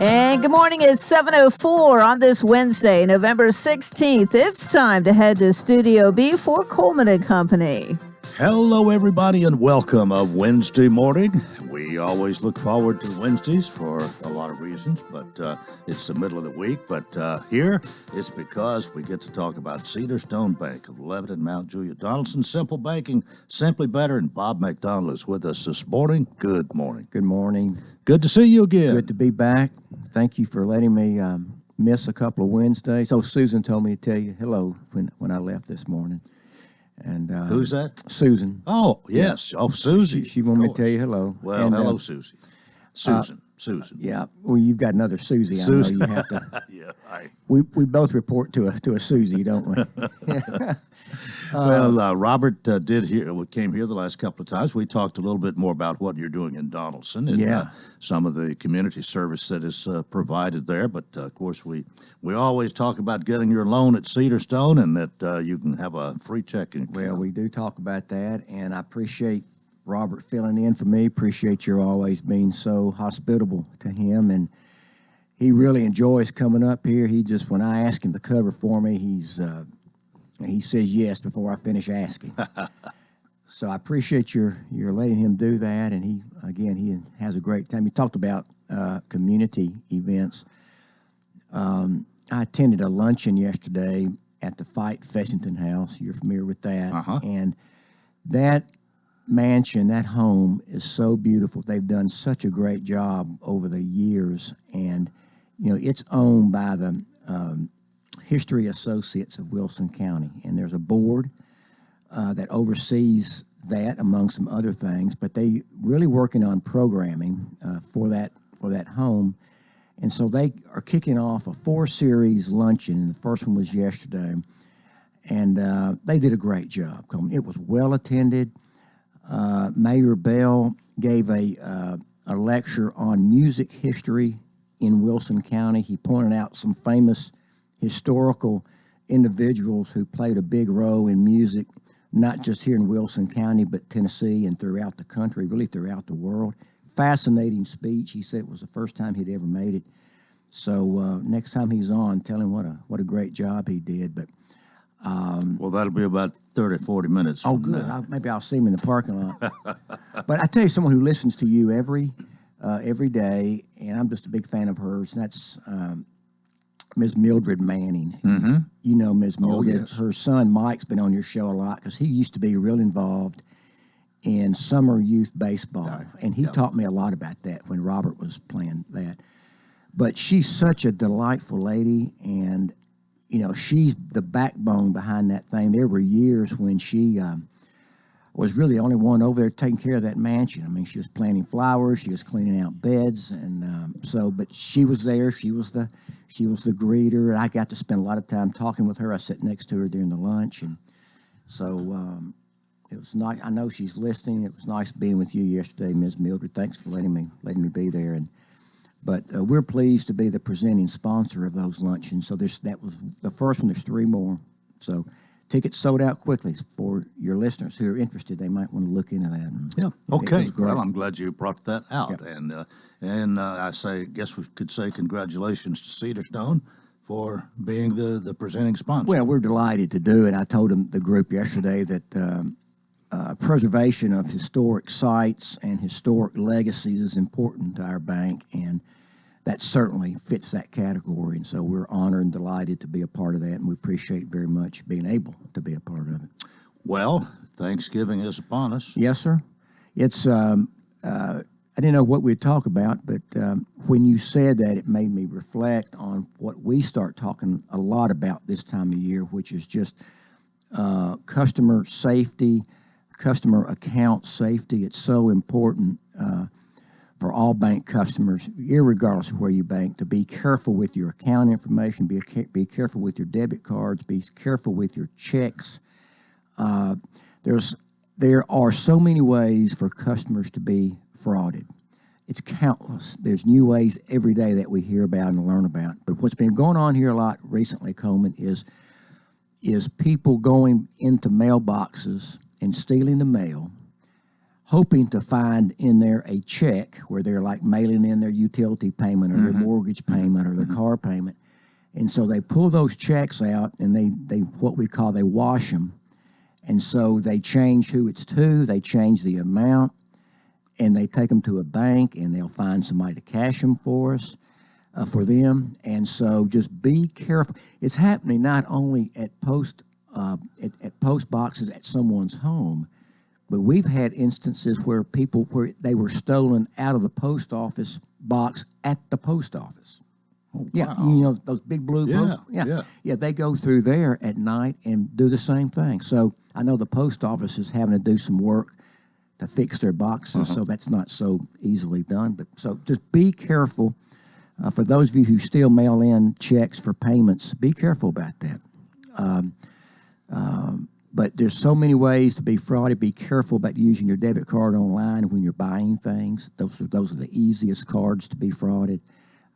And good morning. It's 7:04 on this Wednesday, November 16th. It's time to head to Studio B for Coleman and Company. Hello, everybody, and welcome a Wednesday morning. We always look forward to Wednesdays for a lot of reasons, but it's the middle of the week. But here it's because we get to talk about Cedar Stone Bank of Lebanon, Mount Juliet, Donaldson, Simple Banking, Simply Better, and Bob McDonald is with us this morning. Good morning. Good morning. Good to see you again. Good to be back. Thank you for letting me miss a couple of Wednesdays. Oh, Susan told me to tell you hello when I left this morning. And who's that? Susan. Oh, yes. Oh, Susie. She wanted me to tell you hello. Well, and, hello, Susie. Susan. Yeah. Well, you've got another Susie. Susie. I know you have to. Yeah. We both report to a Susie, don't we? Well, Robert came here the last couple of times. We talked a little bit more about what you're doing in Donaldson and some of the community service that is provided there. But, of course, we always talk about getting your loan at Cedar Stone and that you can have a free checking account. Well, we do talk about that, and I appreciate Robert filling in for me. Appreciate your always being so hospitable to him, and he really enjoys coming up here. When I ask him to cover for me, he says yes before I finish asking. So I appreciate your letting him do that, and he has a great time. He talked about community events. I attended a luncheon yesterday at the Fight Fessington House. You're familiar with that, and that mansion, that home is so beautiful. They've done such a great job over the years, and it's owned by the History Associates of Wilson County, and there's a board that oversees that among some other things. But they really working on programming for that home, and so they are kicking off a 4-series luncheon. And the first one was yesterday, and they did a great job. It was well attended. Mayor Bell gave a lecture on music history in Wilson County. He pointed out some famous historical individuals who played a big role in music, not just here in Wilson County, but Tennessee and throughout the country, really throughout the world. Fascinating speech. He said it was the first time he'd ever made it. So next time he's on, tell him what a great job he did. But well, that'll be about 30, 40 minutes. Oh, good. Maybe I'll see him in the parking lot. But I tell you, someone who listens to you every day, and I'm just a big fan of hers, and that's Ms. Mildred Manning. Mm-hmm. You know Ms. Mildred. Oh, yes. Her son Mike's been on your show a lot because he used to be real involved in summer youth baseball, and he taught me a lot about that when Robert was playing that. But she's such a delightful lady, and she's the backbone behind that thing. There were years when she was really the only one over there taking care of that mansion. I mean, she was planting flowers, she was cleaning out beds, and but she was there. She was the greeter, and I got to spend a lot of time talking with her. I sat next to her during the lunch, and so it was nice. I know she's listening. It was nice being with you yesterday, Ms. Mildred. Thanks for letting me be there. But we're pleased to be the presenting sponsor of those luncheons. So that was the first one. There's 3 more. So tickets sold out quickly. For your listeners who are interested, they might want to look into that. Yeah. Okay. Well, I'm glad you brought that out. Yeah. And I guess we could say congratulations to Cedar Stone for being the presenting sponsor. Well, we're delighted to do it. I told the group yesterday that preservation of historic sites and historic legacies is important to our bank, and that certainly fits that category. And so we're honored and delighted to be a part of that, and we appreciate very much being able to be a part of it. Well, Thanksgiving is upon us. Yes, sir. It's I didn't know what we'd talk about, but when you said that, it made me reflect on what we start talking a lot about this time of year, which is just customer safety, customer account safety. It's so important for all bank customers, irregardless of where you bank, to be careful with your account information, be careful with your debit cards, be careful with your checks. There are so many ways for customers to be frauded. It's countless. There's new ways every day that we hear about and learn about. But what's been going on here a lot recently, Coleman, is people going into mailboxes and stealing the mail, hoping to find in there a check where they're like mailing in their utility payment or their mortgage payment or their car payment. And so they pull those checks out and they what we call, they wash them. And so they change who it's to, they change the amount, and they take them to a bank and they'll find somebody to cash them for us, for them. And so just be careful. It's happening not only at post boxes at someone's home, but we've had instances where they were stolen out of the post office box at the post office. Oh, Yeah, wow. you know, those big blue post. Yeah, they go through there at night and do the same thing. So I know the post office is having to do some work to fix their boxes, so that's not so easily done. But so just be careful. For those of you who still mail in checks for payments, be careful about that. But there's so many ways to be frauded. Be careful about using your debit card online when you're buying things. Those are the easiest cards to be frauded.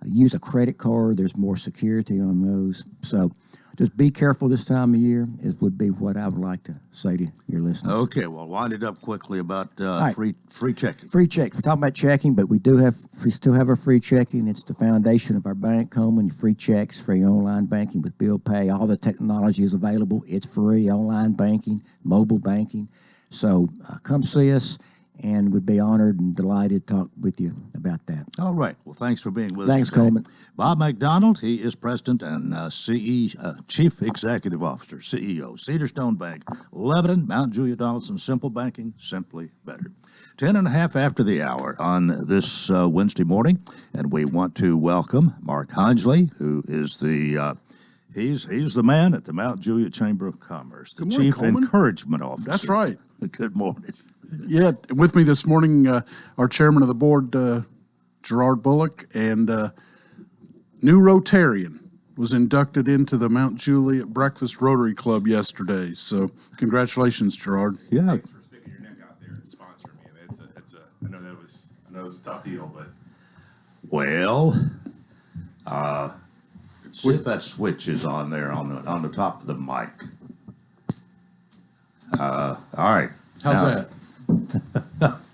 Use a credit card. There's more security on those. So just be careful this time of year would be what I would like to say to your listeners. Okay, well, wind it up quickly about right. free checking. Free check. We're talking about checking, but we still have our free checking. It's the foundation of our bank, Coleman. Free checks, free online banking with bill pay. All the technology is available. It's free, online banking, mobile banking. So come see us, and we'd be honored and delighted to talk with you about that. All right. Well, thanks for being with Thanks, us today. Coleman. Bob McDonald, he is President and Chief Executive Officer, CEO, Cedarstone Bank, Lebanon, Mount Juliet, Donaldson, Simple Banking, simply better. 10:30 after the hour on this Wednesday morning, and we want to welcome Mark Hinsley, who is he's the man at the Mount Juliet Chamber of Commerce, the Good morning, Chief Coleman. Encouragement Officer. That's right. Good morning. Yeah, with me this morning, our chairman of the board, Gerard Bullock, and new Rotarian was inducted into the Mount Juliet Breakfast Rotary Club yesterday. So congratulations, Gerard. Yeah. Thanks for sticking your neck out there and sponsoring me. I know that was a tough deal, but Well, see if that switch is on there on the top of the mic. All right. How's Now- that?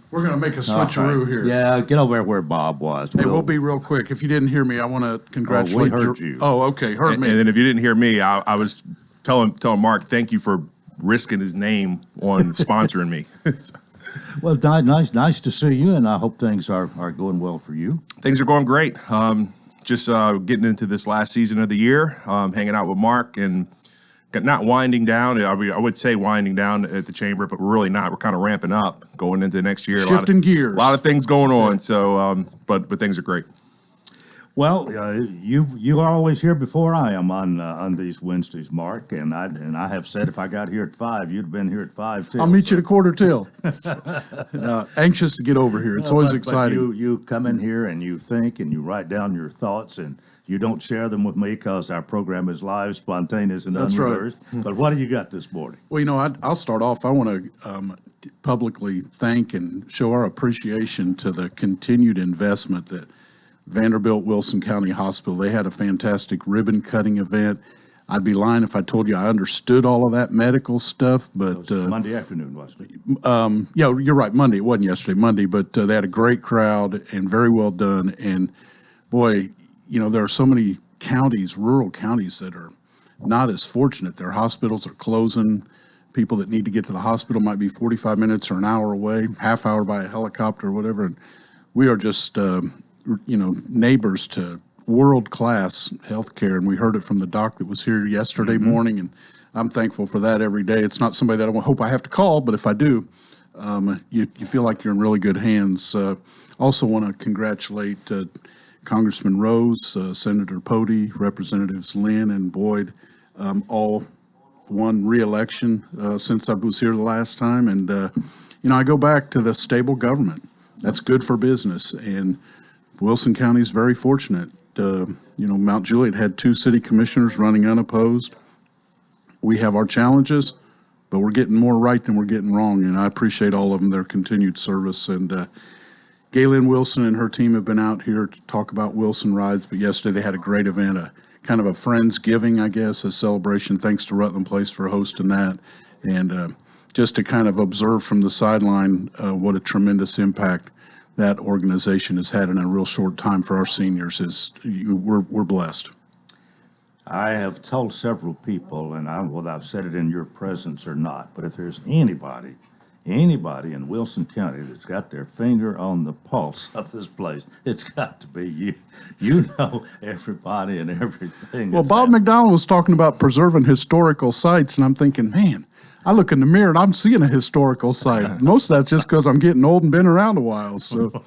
We're going to make a switcheroo here. Yeah, get over there where Bob was. Hey, we'll be real quick. If you didn't hear me, I want to congratulate. heard you. Oh, okay, heard and me. then if you didn't hear me, I was telling Mark, thank you for risking his name on sponsoring me. Well, nice to see you, and I hope things are going well for you. Things are going great. Just getting into this last season of the year, hanging out with Mark and not winding down. I would say winding down at the chamber, but we're really not. We're kind of ramping up going into next year. Shifting gears. A lot of things going on. So, but things are great. Well, you are always here before I am on these Wednesdays, Mark, and I have said if I got here at 5, you'd have been here at 5 too. I'll meet you at a quarter till. Anxious to get over here. It's always But exciting. you come in here and you think and you write down your thoughts and you don't share them with me because our program is live, spontaneous, and That's right. unrehearsed. But what do you got this morning? Well, I'll start off. I want to publicly thank and show our appreciation to the continued investment that Vanderbilt Wilson County Hospital. They had a fantastic ribbon cutting event. I'd be lying if I told you I understood all of that medical stuff, but Monday afternoon, wasn't it? yeah, you're right. Monday. It wasn't yesterday, Monday, but they had a great crowd and very well done. And boy, there are so many counties, rural counties, that are not as fortunate. Their hospitals are closing. People that need to get to the hospital might be 45 minutes or an hour away, half hour by a helicopter or whatever. And we are just, neighbors to world-class healthcare. And we heard it from the doc that was here yesterday morning. And I'm thankful for that every day. It's not somebody that I hope I have to call, but if I do, you feel like you're in really good hands. Also want to congratulate Congressman Rose, Senator Pody, Representatives Lynn and Boyd, all won re-election since I was here the last time. And, I go back to the stable government. That's good for business. And Wilson County is very fortunate. Mount Juliet had 2 city commissioners running unopposed. We have our challenges, but we're getting more right than we're getting wrong. And I appreciate all of them, their continued service. And Galen Wilson and her team have been out here to talk about Wilson Rides, but yesterday they had a great event, a kind of a Friendsgiving, I guess, a celebration. Thanks to Rutland Place for hosting that. And just to kind of observe from the sideline what a tremendous impact that organization has had in a real short time for our seniors we're blessed. I have told several people, and I don't know whether I've said it in your presence or not, but if there's anybody in Wilson County that's got their finger on the pulse of this place, it's got to be you. You know everybody and everything. Well, Bob McDonald was talking about preserving historical sites, and I'm thinking, man, I look in the mirror and I'm seeing a historical site. Most of that's just because I'm getting old and been around a while. So,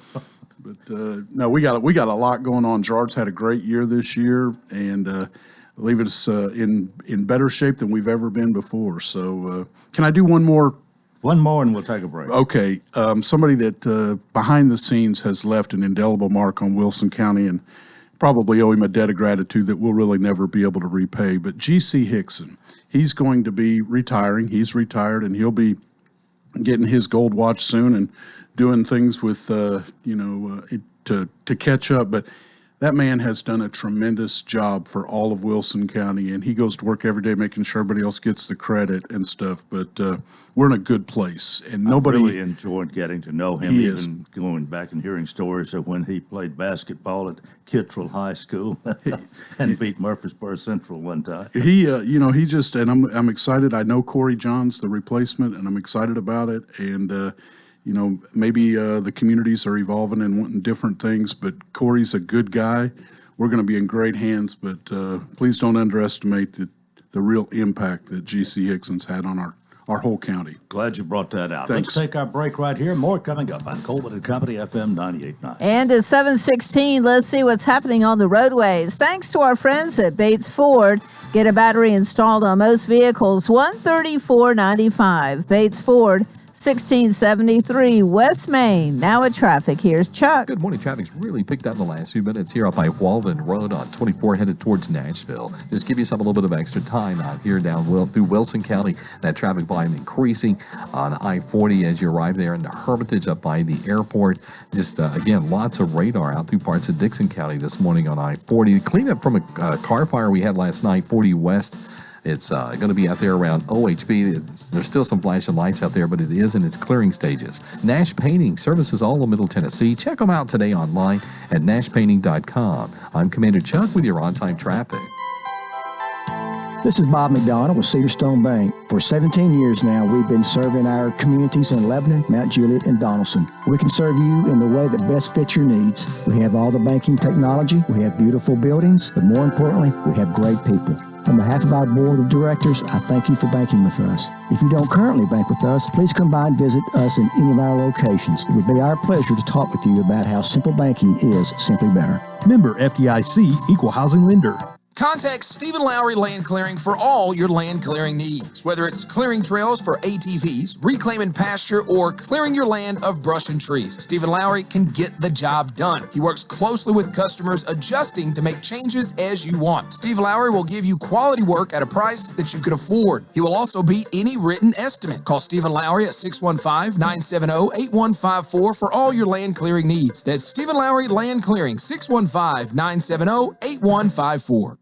but no, we got a lot going on. Gerard's had a great year this year, and leave us in better shape than we've ever been before. So, can I do one more? One more and we'll take a break. Okay. Somebody that behind the scenes has left an indelible mark on Wilson County, and probably owe him a debt of gratitude that we'll really never be able to repay. But G.C. Hickson, he's going to be retiring. He's retired, and he'll be getting his gold watch soon and doing things with, to catch up. But that man has done a tremendous job for all of Wilson County, and he goes to work every day making sure everybody else gets the credit and stuff. But we're in a good place, and nobody. I really enjoyed getting to know him, even going back and hearing stories of when he played basketball at Kittrell High School and beat Murfreesboro Central one time. He just, and I'm excited. I know Corey Johns, the replacement, and I'm excited about it. And maybe the communities are evolving and wanting different things, but Corey's a good guy. We're going to be in great hands, but please don't underestimate the real impact that G.C. Hickson's had on our whole county. Glad you brought that out. Thanks. Let's take our break right here. More coming up on Coleman and Company, FM 98.9. And at 7:16, let's see what's happening on the roadways. Thanks to our friends at Bates Ford. Get a battery installed on most vehicles, $134.95. Bates Ford, 1673 West Main. Now at traffic, here's Chuck. Good morning. Traffic's really picked up in the last few minutes here up by Walden Road on 24 headed towards Nashville. Just give yourself a little bit of extra time out here down through Wilson County. That traffic volume increasing on I-40 as you arrive there into Hermitage up by the airport. Just, again, lots of radar out through parts of Dixon County this morning on I-40. Cleanup from a car fire we had last night, 40 West. It's going to be out there around OHB. There's still some flashing lights out there, but it is in its clearing stages. Nash Painting services all of Middle Tennessee. Check them out today online at nashpainting.com. I'm Commander Chuck with your on-time traffic. This is Bob McDonald with Cedarstone Bank. For 17 years now, we've been serving our communities in Lebanon, Mount Juliet, and Donaldson. We can serve you in the way that best fits your needs. We have all the banking technology, we have beautiful buildings, but more importantly, we have great people. On behalf of our board of directors, I thank you for banking with us. If you don't currently bank with us, please come by and visit us in any of our locations. It would be our pleasure to talk with you about how simple banking is simply better. Member FDIC, Equal Housing Lender. Contact Stephen Lowry Land Clearing for all your land clearing needs. Whether it's clearing trails for ATVs, reclaiming pasture, or clearing your land of brush and trees, Stephen Lowry can get the job done. He works closely with customers, adjusting to make changes as you want. Steve Lowry will give you quality work at a price that you can afford. He will also beat any written estimate. Call Stephen Lowry at 615-970-8154 for all your land clearing needs. That's Stephen Lowry Land Clearing, 615-970-8154.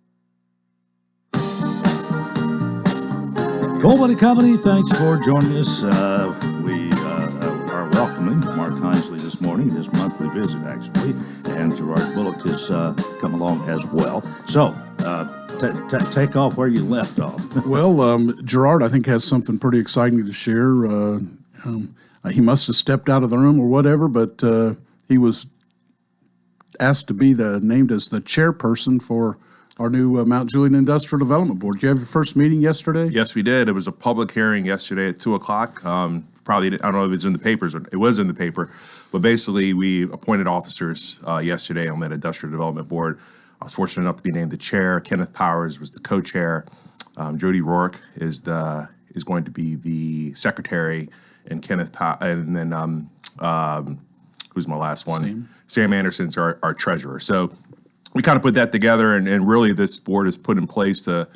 Coleman and Company, thanks for joining us. We are welcoming Mark Hinesley this morning, his monthly visit, actually, and Gerard Bullock has come along as well. So, take off where you left off. Well, Gerard, I think, has something pretty exciting to share. He must have stepped out of the room or whatever, but he was asked to be named as the chairperson for our new Mount Juliet Industrial Development Board. Did you have your first meeting yesterday? Yes, we did. It was a public hearing yesterday at 2 o'clock. Probably, I don't know if it's in the papers, or it was in the paper, but basically we appointed officers yesterday on that Industrial Development Board. I was fortunate enough to be named the chair. Kenneth Powers was the co-chair. Jody Rourke is going to be the secretary, and and then who's my last one? Sam Anderson's our treasurer. So we kind of put that together, and really this board is put in place to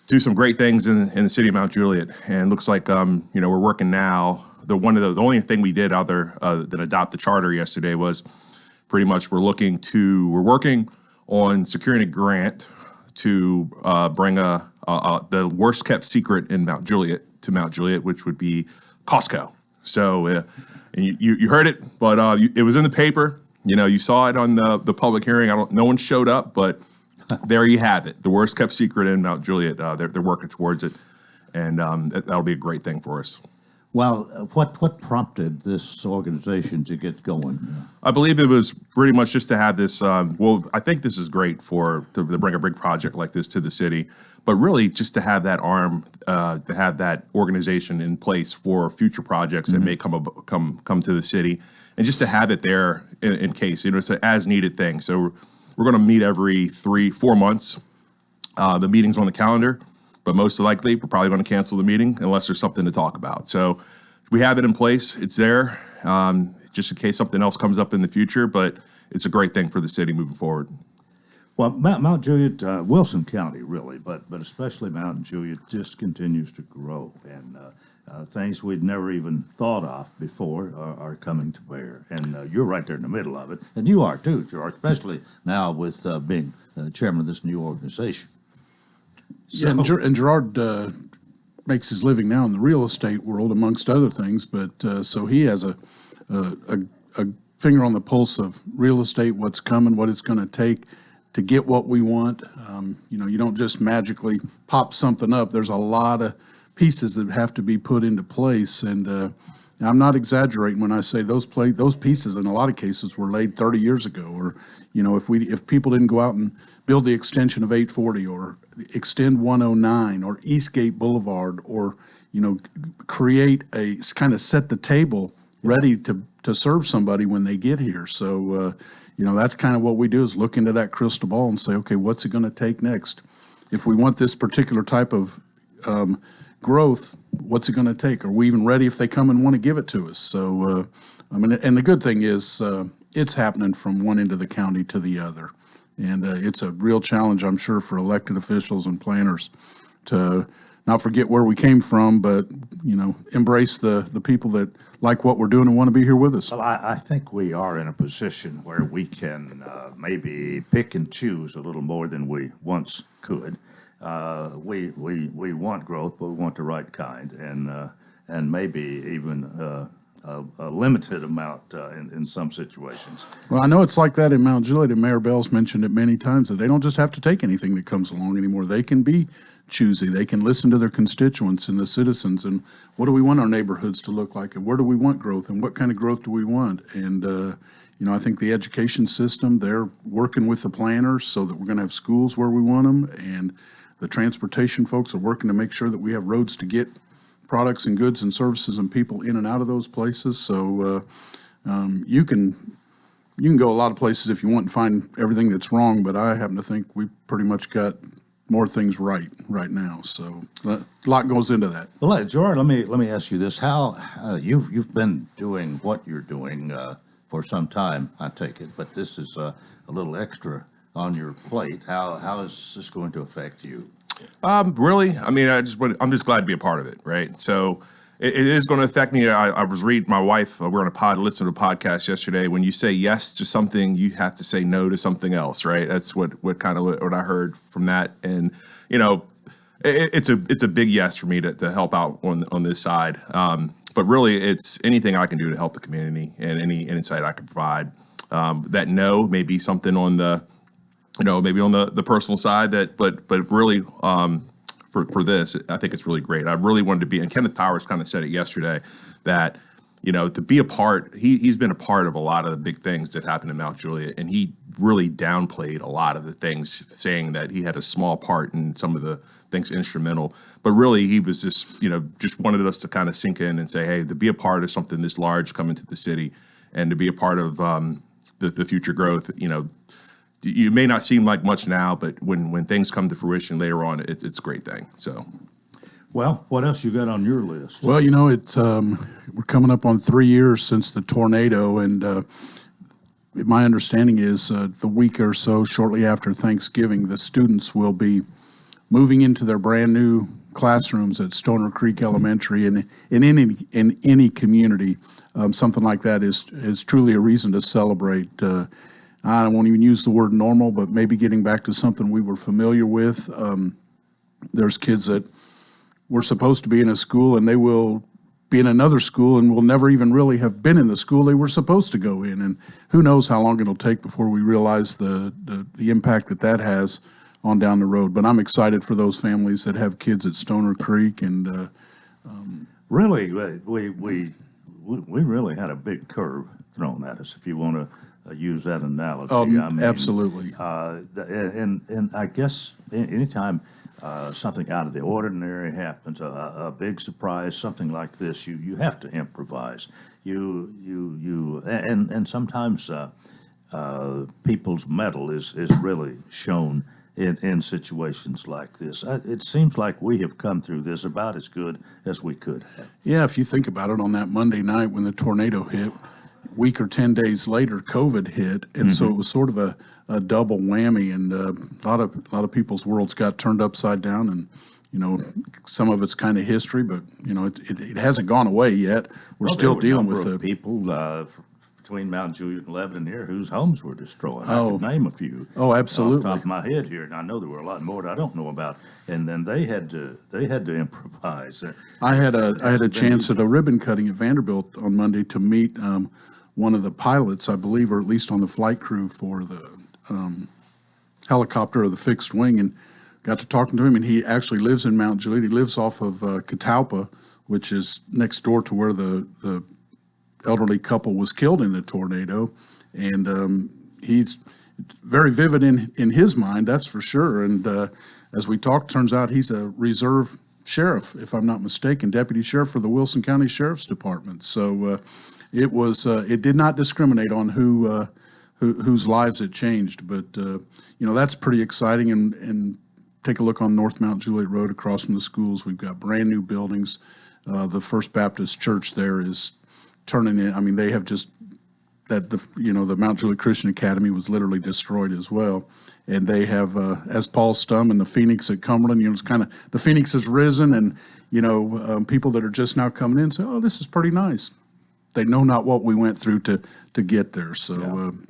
do some great things in the city of Mount Juliet. And it looks like we're working now. The only thing we did other than adopt the charter yesterday was pretty much we're working on securing a grant to bring the worst kept secret in Mount Juliet to Mount Juliet, which would be Costco. So and you heard it, but it was in the paper. You saw it on the public hearing. No one showed up, but there you have it. The worst kept secret in Mount Juliet. They're working towards it, and that'll be a great thing for us. Well, what prompted this organization to get going? I believe it was pretty much just to have this. I think this is great to bring a big project like this to the city, but really just to have that arm, to have that organization in place for future projects that may come to the city, and just to have it there in case. It's an as needed thing. So we're going to meet every 3-4 months. The meeting's on the calendar. But most likely, we're probably going to cancel the meeting unless there's something to talk about. So we have it in place. It's there, just in case something else comes up in the future. But it's a great thing for the city moving forward. Well, Mount Juliet, Wilson County, really, but especially Mount Juliet, just continues to grow. And things we'd never even thought of before are coming to bear. And you're right there in the middle of it. And you are, too, George, especially now with being chairman of this new organization. Yeah, and Gerard makes his living now in the real estate world, amongst other things. But so he has a finger on the pulse of real estate, what's coming, what it's going to take to get what we want. You don't just magically pop something up. There's a lot of pieces that have to be put into place. And I'm not exaggerating when I say those pieces in a lot of cases were laid 30 years ago. Or if people didn't go out and build the extension of 840 or extend 109 or Eastgate Boulevard or, create kind of set the table ready to serve somebody when they get here. So, that's kind of what we do is look into that crystal ball and say, okay, what's it going to take next? If we want this particular type of growth, what's it going to take? Are we even ready if they come and want to give it to us? So, and the good thing is it's happening from one end of the county to the other. And it's a real challenge, I'm sure, for elected officials and planners to not forget where we came from, but, embrace the people that like what we're doing and want to be here with us. Well, I think we are in a position where we can maybe pick and choose a little more than we once could. We want growth, but we want the right kind, and maybe even a limited amount in some situations. Well, I know it's like that in Mount Juliet, and Mayor Bell's mentioned it many times that they don't just have to take anything that comes along anymore. They can be choosy. They can listen to their constituents and the citizens and what do we want our neighborhoods to look like and where do we want growth and what kind of growth do we want. And, I think the education system, they're working with the planners so that we're going to have schools where we want them, and the transportation folks are working to make sure that we have roads to get products and goods and services and people in and out of those places. So you can go a lot of places if you want and find everything that's wrong, but I happen to think we pretty much got more things right now. So a lot goes into that. Well, George, let me ask you this: how you've been doing what you're doing for some time, I take it, but this is a little extra on your plate. How is this going to affect you? Really, I'm just glad to be a part of it, right? So it is going to affect me. I was reading my wife. We're on a listening to a podcast yesterday. When you say yes to something, you have to say no to something else, right? That's what I heard from that. And it's a big yes for me to help out on this side. But really, it's anything I can do to help the community and any insight I can provide. That no may be something on the maybe on the personal side but really for this, I think it's really great. I really wanted to be, and Kenneth Powers kind of said it yesterday, that, to be a part, he's been a part of a lot of the big things that happened in Mount Juliet, and he really downplayed a lot of the things, saying that he had a small part in some of the things instrumental. But really, he was just wanted us to kind of sink in and say, hey, to be a part of something this large coming to the city and to be a part of the future growth, you may not seem like much now, but when things come to fruition later on, it's a great thing. So, well, what else you got on your list? Well, it's we're coming up on 3 years since the tornado, and my understanding is the week or so shortly after Thanksgiving, the students will be moving into their brand new classrooms at Stoner Creek Elementary, and in any community, something like that is truly a reason to celebrate. I won't even use the word normal, but maybe getting back to something we were familiar with. There's kids that were supposed to be in a school and they will be in another school and will never even really have been in the school they were supposed to go in. And who knows how long it'll take before we realize the impact that has on down the road. But I'm excited for those families that have kids at Stoner Creek. And Really, we really had a big curve thrown at us, if you want to use that analogy. Absolutely. And I guess anytime something out of the ordinary happens, a big surprise, something like this, you have to improvise. And sometimes people's mettle is really shown in situations like this. It seems like we have come through this about as good as we could have. Yeah, if you think about it, on that Monday night when the tornado hit, a week or 10 days later, COVID hit, and so it was sort of a double whammy, and a lot of people's worlds got turned upside down, and some of it's kind of history, but it hasn't gone away yet. We're still dealing with the people between Mount Juliet and Lebanon here whose homes were destroyed. I can name a few. Oh, absolutely. Off the top of my head here, and I know there were a lot more that I don't know about. And then they had to improvise. I had a chance at a ribbon cutting at Vanderbilt on Monday to meet one of the pilots, I believe, or at least on the flight crew for the helicopter or the fixed wing, and got to talking to him. And he actually lives in Mount Juliet. He lives off of Catalpa, which is next door to where the elderly couple was killed in the tornado. And he's very vivid in his mind, that's for sure. And as we talked, turns out he's a reserve sheriff, if I'm not mistaken, deputy sheriff for the Wilson County Sheriff's Department. So it did not discriminate on whose lives it changed. But that's pretty exciting. And take a look on North Mount Juliet Road across from the schools. We've got brand new buildings. The First Baptist Church there is turning in. I mean, they have just the Mount Juliet Christian Academy was literally destroyed as well. And they have, as Paul Stum and the Phoenix at Cumberland, it's kind of, the Phoenix has risen, and, people that are just now coming in say, oh, this is pretty nice. They know not what we went through to get there. So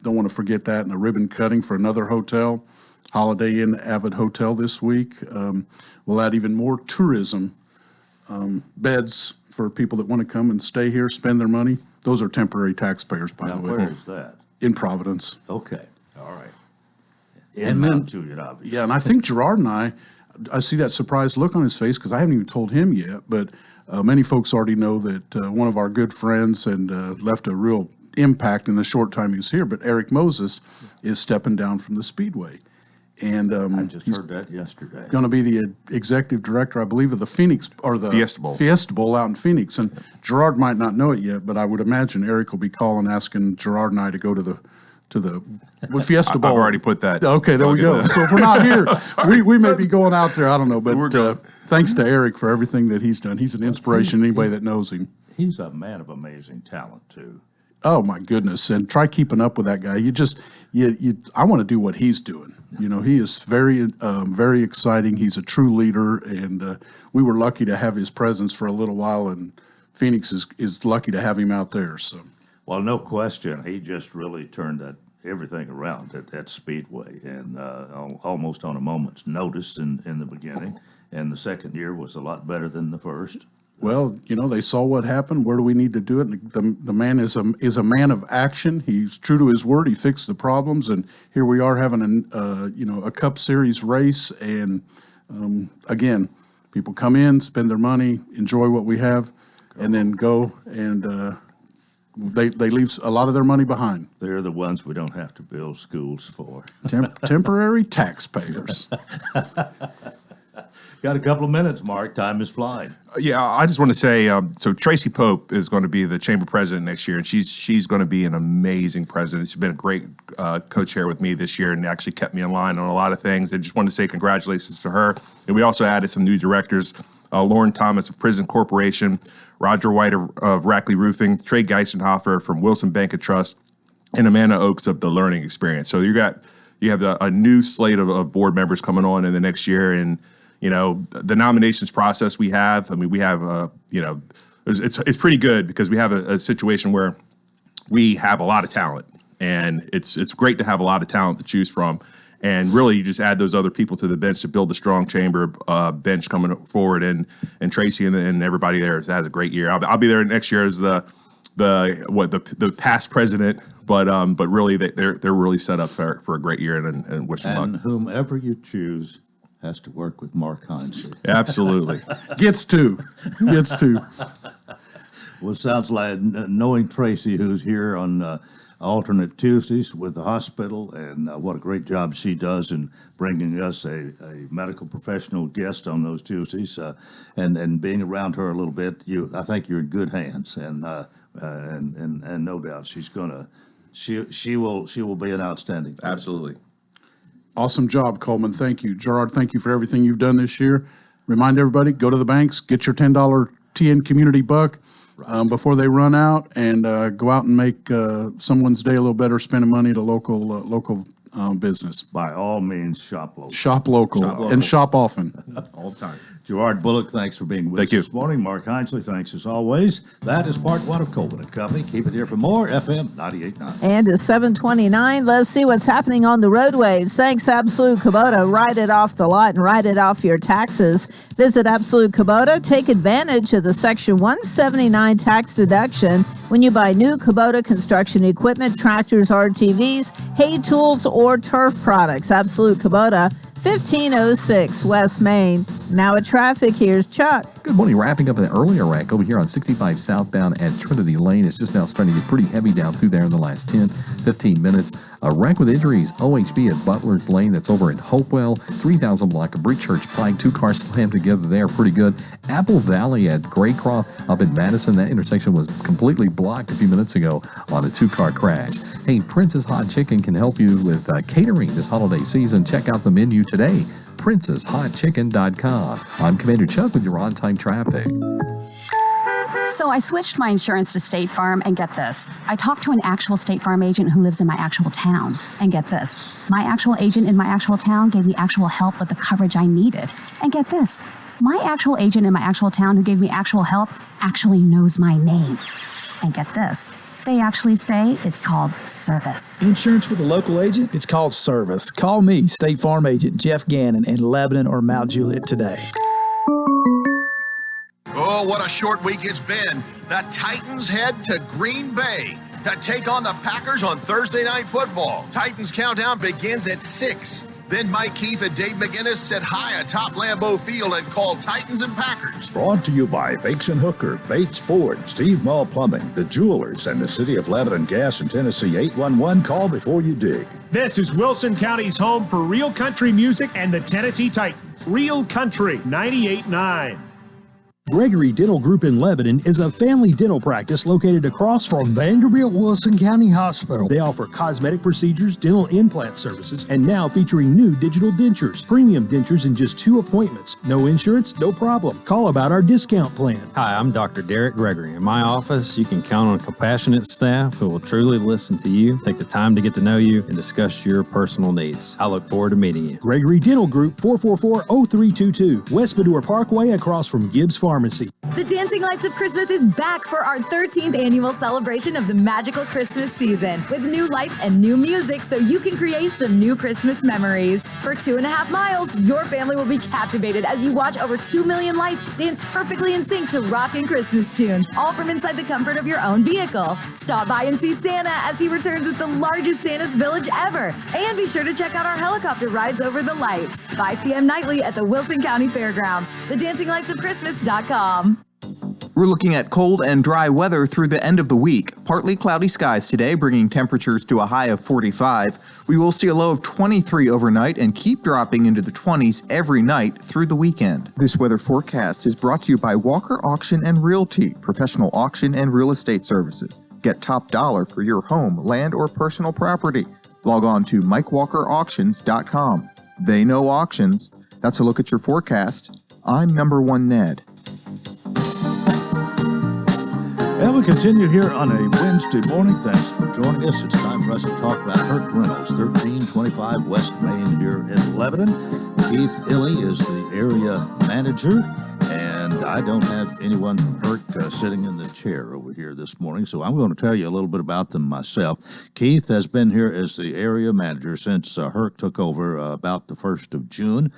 don't want to forget that. And the ribbon cutting for another hotel, Holiday Inn Avid Hotel this week. We'll add even more tourism beds for people that want to come and stay here, spend their money. Those are temporary taxpayers, by the way. Where is that? In Providence. Okay, all right. And Mount then, Juliet, obviously. yeah, and I think Gerard and I see that surprised look on his face because I haven't even told him yet, but many folks already know that one of our good friends and left a real impact in the short time he was here, but Eric Moses is stepping down from the Speedway. And I just heard that yesterday. Going to be the executive director, I believe, of the Phoenix or the Fiesta Bowl out in Phoenix. And Gerard might not know it yet, but I would imagine Eric will be calling, asking Gerard and I to go to the Fiesta Bowl. I've already put that. Okay, there we go. So if we're not here, we may be going out there. I don't know, but thanks to Eric for everything that he's done. He's an inspiration to anybody that knows him. He's a man of amazing talent too. Oh my goodness! And try keeping up with that guy. I want to do what he's doing. He is very exciting. He's a true leader, and we were lucky to have his presence for a little while. And Phoenix is lucky to have him out there. So, well, no question, he just really turned everything around at Speedway, and almost on a moment's notice in the beginning. And the second year was a lot better than the first. Well, they saw what happened. Where do we need to do it? And the man is a man of action. He's true to his word. He fixed the problems, and here we are having a Cup Series race. And again, people come in, spend their money, enjoy what we have, and then go and they leave a lot of their money behind. They're the ones we don't have to build schools for. Temporary taxpayers. Got a couple of minutes, Mark. Time is flying. Yeah, I just want to say, so Tracy Pope is going to be the chamber president next year, and she's going to be an amazing president. She's been a great co-chair with me this year and actually kept me in line on a lot of things. I just wanted to say congratulations to her. And we also added some new directors, Lauren Thomas of Prison Corporation, Roger White of Rackley Roofing, Trey Geisenhofer from Wilson Bank and Trust, and Amanda Oakes of the Learning Experience. So you have a new slate of board members coming on in the next year, and the nominations process we have, it's pretty good because we have a situation where we have a lot of talent, and it's great to have a lot of talent to choose from. And really, you just add those other people to the bench to build the strong chamber bench coming forward. And Tracy and everybody there has a great year. I'll be there next year as the past president, but really they're really set up for a great year and wish them And luck. whomever you choose has to work with Mark Hinesley. Absolutely. Gets to. Well, it sounds like knowing Tracy, who's here on alternate Tuesdays with the hospital, and what a great job she does in bringing us a medical professional guest on those Tuesdays, and being around her a little bit. I think you're in good hands, and no doubt she will be an outstanding person. Absolutely. Awesome job, Coleman. Thank you. Gerard, thank you for everything you've done this year. Remind everybody, go to the banks, get your $10 TN Community Buck before they run out, and go out and make someone's day a little better spending money at a local business. By all means, shop local. Shop local and shop often. All the time. Gerard Bullock, thanks for being with us this morning. Mark Hinesley, thanks as always. That is part one of Coleman & Company. Keep it here for more. FM 98.9. And it's 7:29. Let's see what's happening on the roadways. Thanks, Absolute Kubota. Write it off the lot and write it off your taxes. Visit Absolute Kubota. Take advantage of the Section 179 tax deduction when you buy new Kubota construction equipment, tractors, RTVs, hay tools, or turf products. Absolute Kubota, 1506 West Main. Now at traffic, here's Chuck. Good morning. Wrapping up an earlier wreck over here on 65 southbound at Trinity Lane. It's just now starting to get pretty heavy down through there in the last 10, 15 minutes. A wreck with injuries, OHB at Butler's Lane. That's over in Hopewell. 3000 block of Church Pike. 2 cars slammed together there. Pretty good. Apple Valley at Graycroft up in Madison. That intersection was completely blocked a few minutes ago on a 2-car crash. Hey, Prince's Hot Chicken can help you with catering this holiday season. Check out the menu today. PrincessHotChicken.com. I'm Commander Chuck with your on-time traffic. So I switched my insurance to State Farm, and get this. I talked to an actual State Farm agent who lives in my actual town. And get this. My actual agent in my actual town gave me actual help with the coverage I needed. And get this. My actual agent in my actual town who gave me actual help actually knows my name. And get this. They actually say it's called service. Insurance with a local agent? It's called service. Call me, State Farm agent Jeff Gannon in Lebanon or Mount Juliet today. Oh, what a short week it's been. The Titans head to Green Bay to take on the Packers on Thursday Night Football. Titans countdown begins at 6. Then Mike Keith and Dave McGinnis sit high atop Lambeau Field and call Titans and Packers. Brought to you by Bakes and Hooker, Bates Ford, Steve Mall Plumbing, the Jewelers, and the City of Lebanon Gas and Tennessee 811. Call before you dig. This is Wilson County's home for real country music and the Tennessee Titans. Real Country 98.9. Gregory Dental Group in Lebanon is a family dental practice located across from Vanderbilt Wilson County Hospital. They offer cosmetic procedures, dental implant services, and now featuring new digital dentures. Premium dentures in just 2 appointments. No insurance, no problem. Call about our discount plan. Hi, I'm Dr. Derek Gregory. In my office, you can count on a compassionate staff who will truly listen to you, take the time to get to know you, and discuss your personal needs. I look forward to meeting you. Gregory Dental Group, 444-0322, West Badura Parkway across from Gibbs Pharmacy. The Dancing Lights of Christmas is back for our 13th annual celebration of the magical Christmas season with new lights and new music so you can create some new Christmas memories. For 2.5 miles, your family will be captivated as you watch over 2 million lights dance perfectly in sync to rockin' Christmas tunes, all from inside the comfort of your own vehicle. Stop by and see Santa as he returns with the largest Santa's Village ever. And be sure to check out our helicopter rides over the lights. 5 p.m. nightly at the Wilson County Fairgrounds. TheDancingLightsOfChristmas.com. We're looking at cold and dry weather through the end of the week. Partly cloudy skies today, bringing temperatures to a high of 45. We will see a low of 23 overnight and keep dropping into the 20s every night through the weekend. This weather forecast is brought to you by Walker Auction and Realty, professional auction and real estate services. Get top dollar for your home, land, or personal property. Log on to MikeWalkerAuctions.com. They know auctions. That's a look at your forecast. I'm Number 1 Ned. And we continue here on a Wednesday morning. Thanks for joining us. It's time for us to talk about Herc Reynolds, 1325 West Main here in Lebanon. Keith Illey is the area manager, and I don't have anyone from HERC sitting in the chair over here this morning, so I'm going to tell you a little bit about them myself. Keith has been here as the area manager since HERC took over about the 1st of June,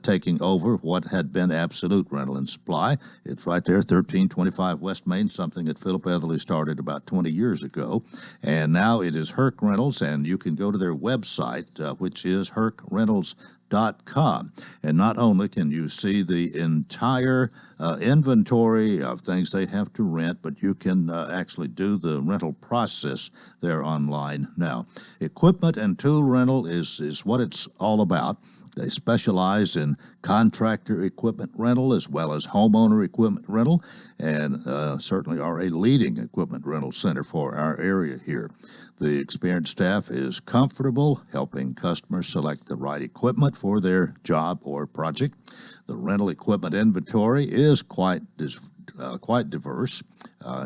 taking over what had been Absolute Rental and Supply. It's right there, 1325 West Main, something that Philip Etherly started about 20 years ago. And now it is HERC Rentals, and you can go to their website, which is hercrentals.com. And not only can you see the entire inventory of things they have to rent, but you can actually do the rental process there online now. Equipment and tool rental is what it's all about. They specialize in contractor equipment rental as well as homeowner equipment rental, and certainly are a leading equipment rental center for our area here. The experienced staff is comfortable helping customers select the right equipment for their job or project. The rental equipment inventory is quite diverse,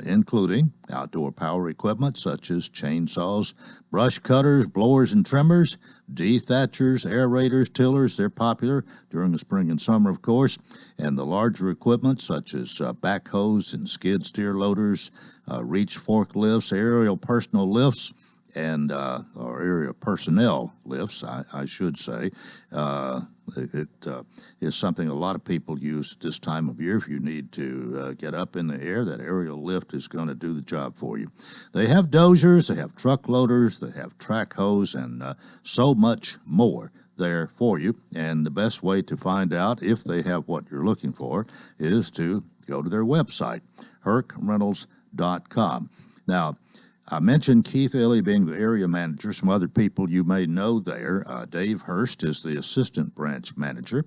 including outdoor power equipment such as chainsaws, brush cutters, blowers and trimmers, dethatchers, aerators, tillers. They're popular during the spring and summer, of course, and the larger equipment such as backhoes and skid steer loaders, reach forklifts, aerial personal lifts, and or area personnel lifts, I should say. It is something a lot of people use this time of year. If you need to get up in the air, that aerial lift is going to do the job for you. They have dozers, they have truck loaders, they have track hoes, and so much more there for you. And the best way to find out if they have what you're looking for is to go to their website, hercrentals.com. Now, I mentioned Keith Illy being the area manager. Some other people you may know there. Dave Hurst is the assistant branch manager.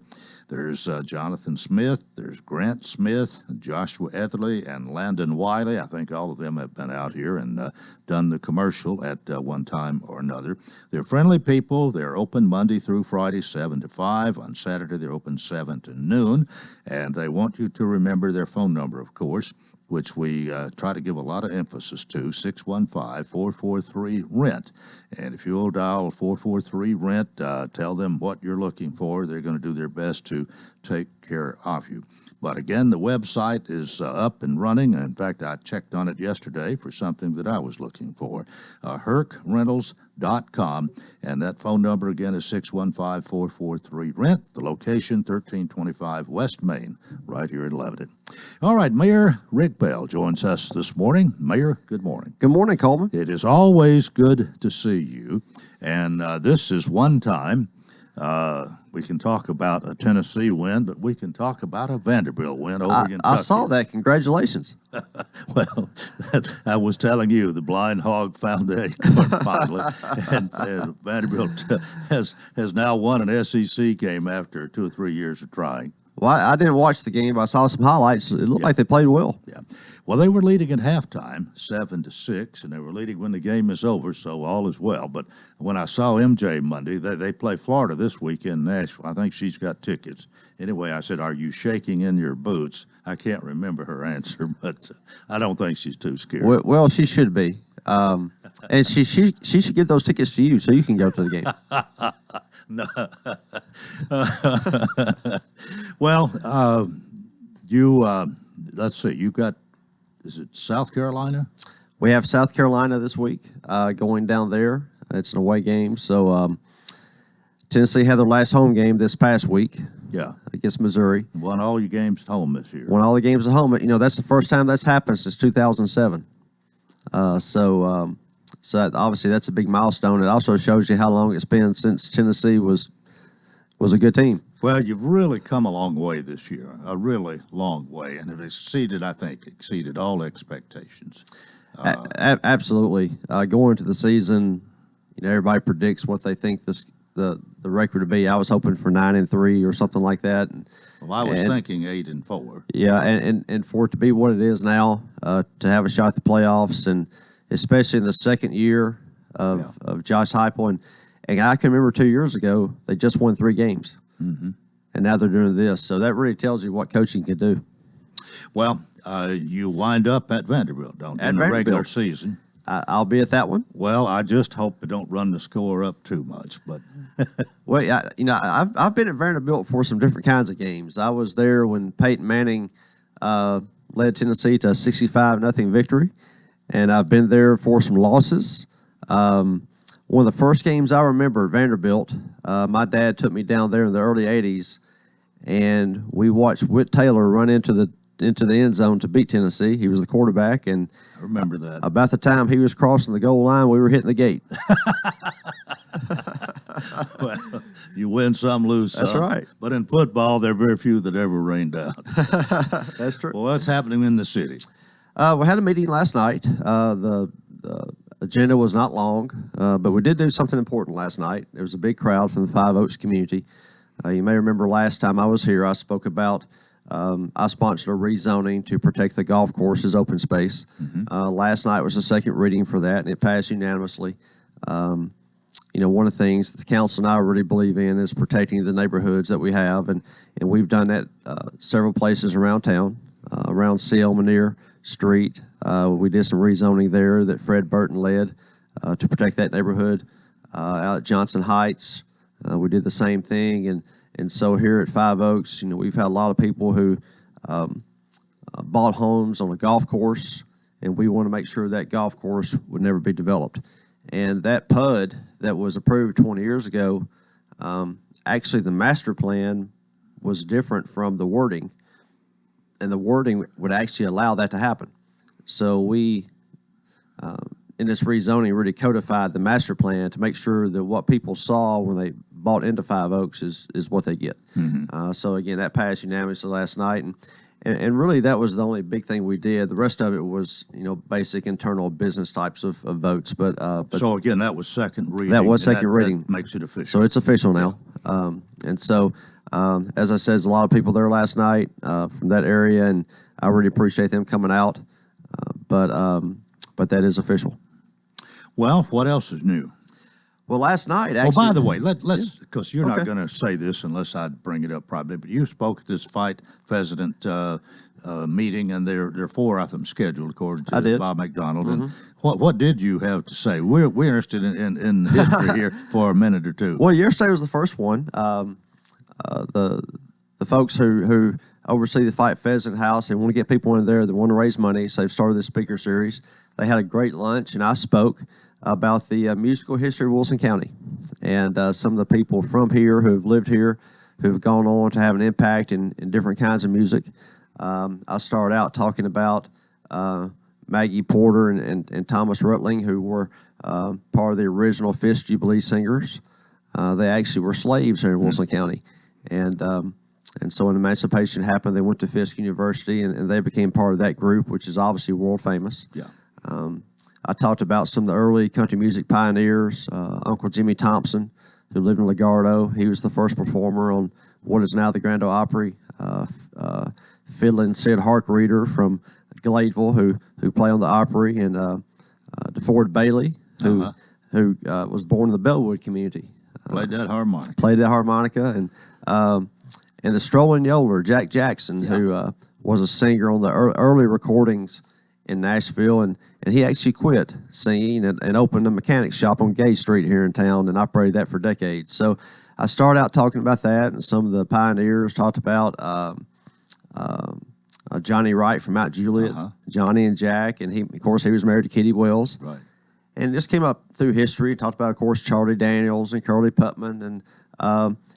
There's Jonathan Smith. There's Grant Smith, Joshua Etherly, and Landon Wiley. I think all of them have been out here and done the commercial at one time or another. They're friendly people. They're open Monday through Friday, 7 to 5. On Saturday, they're open 7 to noon. And they want you to remember their phone number, of course, which we try to give a lot of emphasis to, 615-443-RENT. And if you'll dial 443-RENT, tell them what you're looking for. They're going to do their best to take care of you. But again, the website is up and running. In fact, I checked on it yesterday for something that I was looking for. hercrentals.com, and that phone number again is 615-443-RENT. The location, 1325 West Main, right here in Lebanon. All right, Mayor Rick Bell joins us this morning. Mayor, good morning. Good morning, Coleman. It is always good to see you, and this is one time we can talk about a Tennessee win, but we can talk about a Vanderbilt win over Kentucky. I saw that. Congratulations. Well, I was telling you, the blind hog found the acorn finally, and Vanderbilt has now won an SEC game after 2 or 3 years of trying. Well, I didn't watch the game. I saw some highlights. It looked like they played well. Yeah. Well, they were leading at halftime, 7-6, and they were leading when the game is over, so all is well. But when I saw MJ Monday, they play Florida this week in Nashville. I think she's got tickets. Anyway, I said, "Are you shaking in your boots?" I can't remember her answer, but I don't think she's too scared. Well, she should be. And she should give those tickets to you so you can go to the game. No. Well, let's see, you've got, is it South Carolina? We have South Carolina this week going down there. It's an away game. So Tennessee had their last home game this past week. Yeah. Against Missouri. Won all your games at home this year. Won all the games at home. You know, that's the first time that's happened since 2007. So obviously that's a big milestone. It also shows you how long it's been since Tennessee was a good team. Well, you've really come a long way this year, a really long way, and have exceeded all expectations. Absolutely. Going into the season, you know, everybody predicts what they think the record to be. I was hoping for 9-3 or something like that. Well, I was thinking 8-4. Yeah, and for it to be what it is now, to have a shot at the playoffs, and especially in the second year of Josh Heupel, and I can remember 2 years ago they just won 3 games, and now they're doing this. So that really tells you what coaching can do. Well, you wind up at Vanderbilt, don't you? In the regular season. I'll be at that one. Well, I just hope they don't run the score up too much. But well, yeah, you know, I've been at Vanderbilt for some different kinds of games. I was there when Peyton Manning led Tennessee to a 65-0 victory, and I've been there for some losses. One of the first games I remember at Vanderbilt, my dad took me down there in the early 80s, and we watched Whit Taylor run into the end zone to beat Tennessee. He was the quarterback, and I remember that. About the time he was crossing the goal line, we were hitting the gate. Well, you win some, lose some. That's right. But in football, there are very few that ever rained out. That's true. Well, what's happening in the city? We had a meeting last night. The agenda was not long, but we did do something important last night. There was a big crowd from the Five Oaks community. You may remember last time I was here, I spoke about I sponsored a rezoning to protect the golf course's open space. Last night was the second reading for that, and it passed unanimously. One of the things that the council and I really believe in is protecting the neighborhoods that we have, and we've done that several places around town, around C. Elmonier Street. We did some rezoning there that Fred Burton led to protect that neighborhood. Out at Johnson Heights, we did the same thing, and so here at Five Oaks, we've had a lot of people who bought homes on a golf course, and we want to make sure that golf course would never be developed. And that PUD that was approved 20 years ago, actually the master plan was different from the wording, and the wording would actually allow that to happen. So we, in this rezoning, really codified the master plan to make sure that what people saw when they bought into Five Oaks is what they get. So again, that passed unanimously last night, and really that was the only big thing we did. The rest of it was basic internal business types of votes. But so again, that was second reading. That was second reading. That makes it official. So it's official now. And so as I said, there's a lot of people there last night from that area, and I really appreciate them coming out. But that is official. Well, what else is new? Well, last night, actually. Well, by the way, let's because you're not going to say this unless I bring it up probably, but you spoke at this Fight Pheasant meeting, and there are four of them scheduled according to Bob McDonald. And what did you have to say? We're interested in history here for a minute or two. Well, yesterday was the first one. The folks who oversee the Fight Pheasant House, they want to get people in there that want to raise money, so they've started this speaker series. They had a great lunch, and I spoke about the musical history of Wilson County, and some of the people from here who have lived here, who have gone on to have an impact in different kinds of music. I started out talking about Maggie Porter and Thomas Rutling, who were part of the original Fisk Jubilee Singers. They actually were slaves here in Wilson County, and so when emancipation happened, they went to Fisk University, and they became part of that group, which is obviously world famous. Yeah. I talked about some of the early country music pioneers, Uncle Jimmy Thompson, who lived in Legardo. He was the first performer on what is now the Grand Ole Opry. Fiddling Sid Harkreader from Gladeville, who played on the Opry, and DeFord Bailey, who was born in the Bellwood community. Played that harmonica. Played that harmonica, and the strolling yodeler, Jack Jackson, who was a singer on the early recordings in Nashville, and he actually quit singing and opened a mechanic shop on Gay Street here in town and operated that for decades. So I started out talking about that, and some of the pioneers talked about Johnny Wright from Mount Juliet, Johnny and Jack, and of course he was married to Kitty Wells. Right. And just came up through history, talked about, of course, Charlie Daniels and Curly Putman,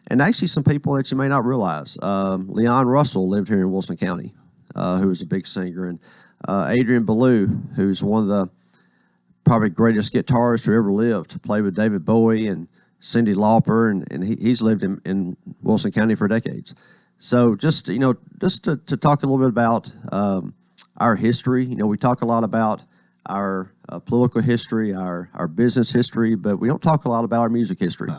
and actually some people that you may not realize. Leon Russell lived here in Wilson County, who was a big singer, and Adrian Ballou, who's one of the probably greatest guitarists who ever lived, played with David Bowie and Cyndi Lauper, and he's lived in Wilson County for decades. So just to talk a little bit about our history. We talk a lot about our political history, our business history, but we don't talk a lot about our music history.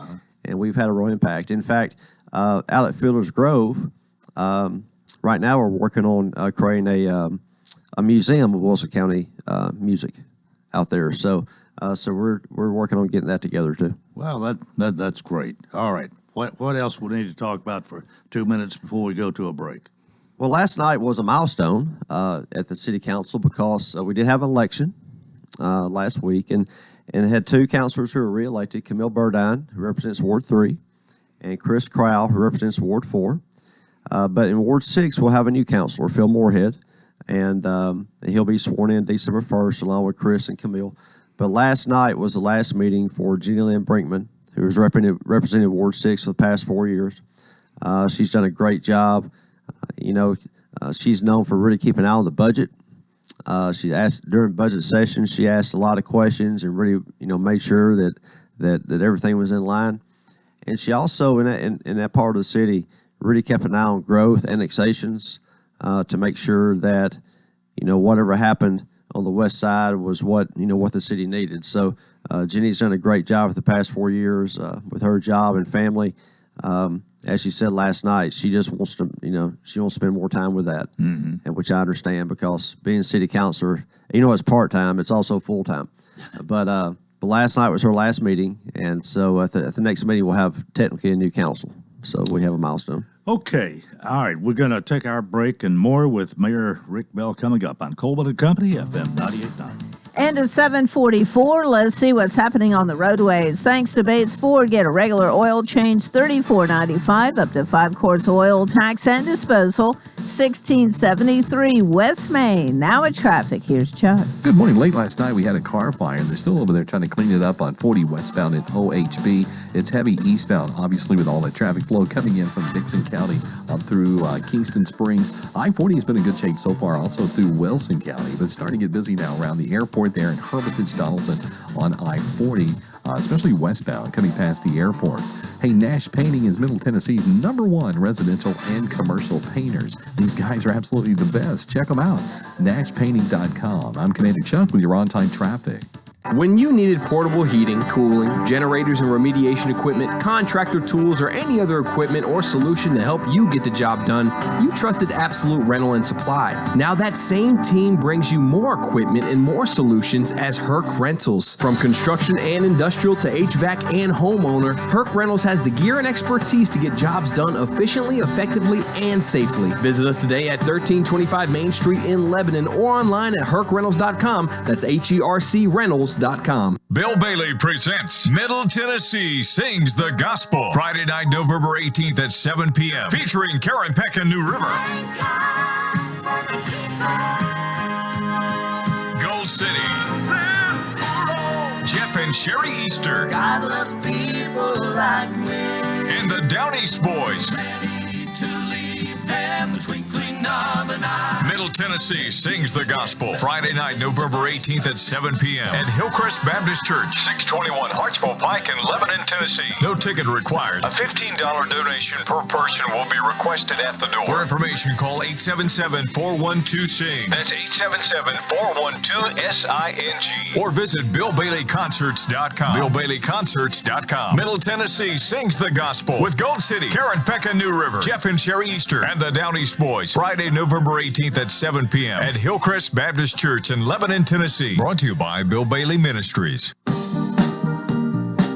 And we've had a real impact. In fact, out at Fiddler's Grove, right now we're working on creating a museum of Wilson County music out there. So we're working on getting that together too. Well, that's great. All right. What else we need to talk about for 2 minutes before we go to a break? Well, last night was a milestone at the city council because we did have an election last week, and had two councilors who were reelected: Camille Burdine, who represents Ward 3, and Chris Crowell, who represents Ward 4. But in Ward 6, we'll have a new counselor, Phil Moorhead, and he'll be sworn in December 1st along with Chris and Camille. But last night was the last meeting for Jeannie Lynn Brinkman, who has represented Ward 6 for the past 4 years. She's done a great job. She's known for really keeping an eye on the budget. She asked during budget session. She asked a lot of questions and really, made sure that everything was in line. And she also, in that part of the city, really kept an eye on growth, annexations, to make sure that, whatever happened on the west side was what the city needed. So Jenny's done a great job for the past 4 years with her job and family. As she said last night, she just wants to, she wants to spend more time with that, and which I understand because being city councilor, it's part-time, it's also full-time. But last night was her last meeting, and so at the next meeting we'll have technically a new council. So we have a milestone. Okay. All right. We're going to take our break and more with Mayor Rick Bell coming up on Coleman and Company, FM 98.9. And at 7:44, let's see what's happening on the roadways. Thanks to Bates Ford, get a regular oil change, $34.95, up to 5 quarts oil, tax and disposal, $16.73, West Main. Now at traffic, here's Chuck. Good morning. Late last night, we had a car fire. They're still over there trying to clean it up on 40 westbound at OHB. It's heavy eastbound, obviously, with all that traffic flow coming in from Dixon County up through Kingston Springs. I-40 has been in good shape so far, also through Wilson County, but it's starting to get busy now around the airport there in Hermitage Donaldson on I-40, especially westbound coming past the airport. Hey, Nash Painting is Middle Tennessee's #1 residential and commercial painters. These guys are absolutely the best. Check them out. NashPainting.com. I'm Commander Chuck with your on-time traffic. When you needed portable heating, cooling, generators and remediation equipment, contractor tools, or any other equipment or solution to help you get the job done, you trusted Absolute Rental and Supply. Now that same team brings you more equipment and more solutions as Herc Rentals. From construction and industrial to HVAC and homeowner, Herc Rentals has the gear and expertise to get jobs done efficiently, effectively, and safely. Visit us today at 1325 Main Street in Lebanon or online at hercrentals.com. That's HERC Rentals.com. Bill Bailey presents Middle Tennessee Sings the Gospel. Friday night, November 18th at 7 p.m. Featuring Karen Peck and New River. Gold City. Jeff and Sherry Easter. God loves people like me. And the Down East Boys. Ready to leave them, the twinkling of an eye. Middle Tennessee Sings the Gospel. Friday night, November 18th at 7 p.m. at Hillcrest Baptist Church, 621 Hartsville Pike in Lebanon, Tennessee. No ticket required. A $15 donation per person will be requested at the door. For information, call 877-412-SING. That's 877-412-SING. Or visit BillBaileyConcerts.com. BillBaileyConcerts.com. Middle Tennessee Sings the Gospel with Gold City, Karen Peck and New River, Jeff and Sherry Easter, and the Down East Boys. Friday, November 18th at 7 p.m. at Hillcrest Baptist Church in Lebanon, Tennessee. Brought to you by Bill Bailey Ministries.